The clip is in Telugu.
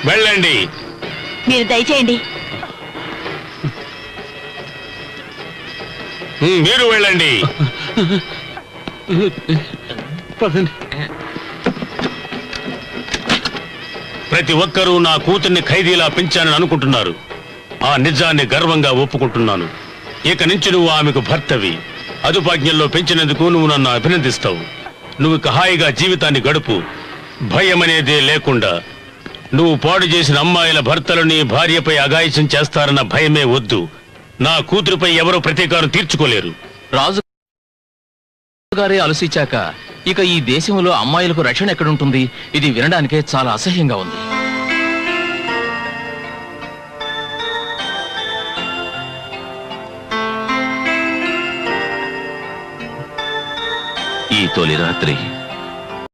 వెళ్ళండి. మీరు దయచేయండి. మీరు వెళ్ళండి. ప్రతి ఒక్కరూ నా కూతుర్ని ఖైదీలా పెంచానని అనుకుంటున్నారు. ఆ నిజాన్ని గర్వంగా ఒప్పుకుంటున్నాను. ఇక నుంచి నువ్వు ఆమెకు భర్తవి. అదుపాజ్ఞల్లో పెంచినందుకు నువ్వు నన్ను అభినందిస్తావు. నువ్వు హాయిగా జీవితాన్ని గడుపు. భయం అనేదే లేకుండా. నువ్వు పాడు చేసిన అమ్మాయిల భర్తలు నీ భార్యపై అఘాయిత్యం చేస్తారన్న భయమే వద్దు. నా కూతురుపై ఎవరూ ప్రతీకారం తీర్చుకోలేరు. రాజు గారే ఆలోచించాక ఇక ఈ దేశంలో అమ్మాయిలకు రక్షణ ఎక్కడుంటుంది? ఇది వినడానికే చాలా అసహ్యంగా ఉంది. ఈ తొలి రాత్రి